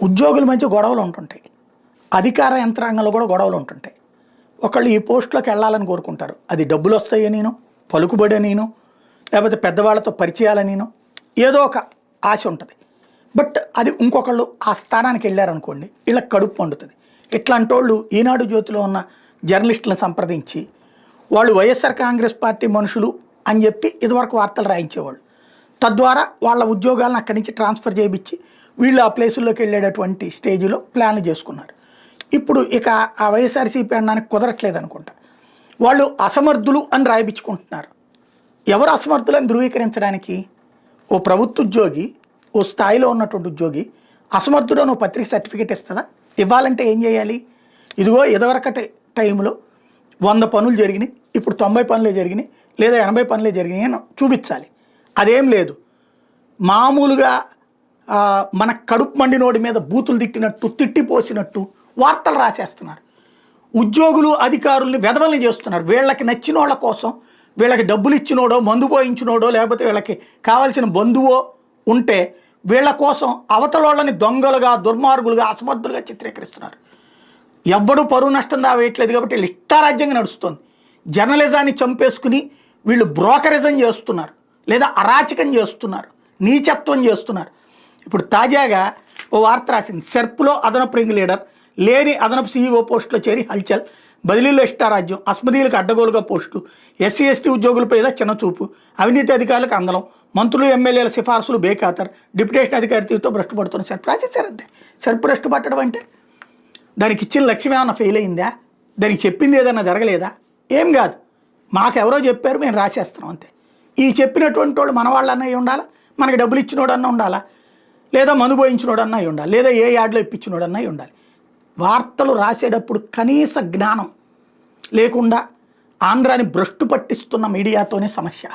ఉద్యోగుల మధ్య గొడవలు ఉంటుంటాయి, అధికార యంత్రాంగంలో కూడా గొడవలు ఉంటుంటాయి. ఒకళ్ళు ఈ పోస్టులోకి వెళ్ళాలని కోరుకుంటారు, అది డబ్బులు వస్తాయనినో పలుకుబడి అనినో లేకపోతే పెద్దవాళ్ళతో పరిచయాలనినో ఏదో ఒక ఆశ ఉంటుంది. బట్ అది ఇంకొకళ్ళు ఆ స్థానానికి వెళ్ళారనుకోండి, వీళ్ళకి కడుపు పండుతుంది. ఇట్లాంటి వాళ్ళు ఈనాడు జ్యోతిలో ఉన్న జర్నలిస్టులను సంప్రదించి వాళ్ళు వైఎస్ఆర్ కాంగ్రెస్ పార్టీ మనుషులు అని చెప్పి ఇదివరకు వార్తలు రాయించేవాళ్ళు. తద్వారా వాళ్ళ ఉద్యోగాలను అక్కడి నుంచి ట్రాన్స్ఫర్ చేయించి వీళ్ళు ఆ ప్లేసుల్లోకి వెళ్ళేటటువంటి స్టేజ్లో ప్లాన్లు చేసుకున్నారు. ఇప్పుడు ఇక ఆ వైఎస్ఆర్సీపీ అనడానికి కుదరట్లేదు అనుకుంటా. వాళ్ళు అసమర్థులు అని రాయించుకుంటున్నారు. ఎవరు అసమర్థులు అని ధృవీకరించడానికి? ఓ ప్రభుత్వ ఉద్యోగి, ఓ స్థాయిలో ఉన్నటువంటి ఉద్యోగి అసమర్థుడు అని పత్రిక సర్టిఫికేట్ ఇస్తుందా? ఇవ్వాలంటే ఏం చేయాలి? ఇదిగో ఇదివరకటి టైంలో 100 పనులు జరిగినాయి, ఇప్పుడు 90 పనులే జరిగినాయి, లేదా 80 పనులే జరిగినాయి అని చూపించాలి. అదేం లేదు. మామూలుగా మన కడుపు మండినోడి మీద బూతులు తిట్టినట్టు, తిట్టిపోసినట్టు వార్తలు రాసేస్తున్నారు. ఉద్యోగులు అధికారుల్ని వెధవల్ని చేస్తున్నారు. వీళ్ళకి నచ్చిన వాళ్ళ కోసం, వీళ్ళకి డబ్బులు ఇచ్చినోడో, మందు పోయించినోడో, లేకపోతే వీళ్ళకి కావాల్సిన బంధువో ఉంటే వీళ్ళ కోసం అవతల వాళ్ళని దొంగలుగా, దుర్మార్గులుగా, అసమర్థులుగా చిత్రీకరిస్తున్నారు. ఎవ్వడూ పరువు నష్టం రావేయట్లేదు కాబట్టి వీళ్ళు ఇష్టారాజ్యంగా నడుస్తుంది. జర్నలిజాన్ని చంపేసుకుని వీళ్ళు బ్రోకరిజం చేస్తున్నారు, లేదా అరాచకం చేస్తున్నారు, నీచత్వం చేస్తున్నారు. ఇప్పుడు తాజాగా ఓ వార్త రాసింది, సెర్ప్లో అదనపు రింగ్ లీడర్ లేని అదనపు సీఈఓ పోస్టులో చేరి హల్చల్, బదిలీలో ఇష్టారాజ్యం, అస్మదీలకు అడ్డగోలుగా పోస్టులు, ఎస్సీ ఎస్టీ ఉద్యోగులపై చిన్నచూపు, అవినీతి అధికారులకు అందలం, మంత్రులు ఎమ్మెల్యేల సిఫార్సులు బేఖాతర్, డిప్యుటేషన్ అధికారితో భ్రష్టు పడుతున్న సెర్ప్ రాసేసారంతే. సెర్ప్ భ్రష్టు పట్టడం అంటే దానికి ఇచ్చిన లక్ష్యం ఏమన్నా ఫెయిల్ అయిందా? దానికి చెప్పింది ఏదన్నా జరగలేదా? ఏం కాదు, మాకెవరో చెప్పారు మేము రాసేస్తున్నాం అంతే. ఈ చెప్పినటువంటి వాళ్ళు మన వాళ్ళు అన్నవి ఉండాలా, మనకి డబ్బులు ఇచ్చినోడు అన్న ఉండాలా, లేదా మందు పోయించినోడు అన్నవి ఉండాలి, లేదా ఏ యార్డ్లో ఇప్పించినోడు అన్నవి ఉండాలి. వార్తలు రాసేటప్పుడు కనీస జ్ఞానం లేకుండా ఆంధ్రాని భ్రష్టు పట్టిస్తున్న మీడియాతోనే సమస్య.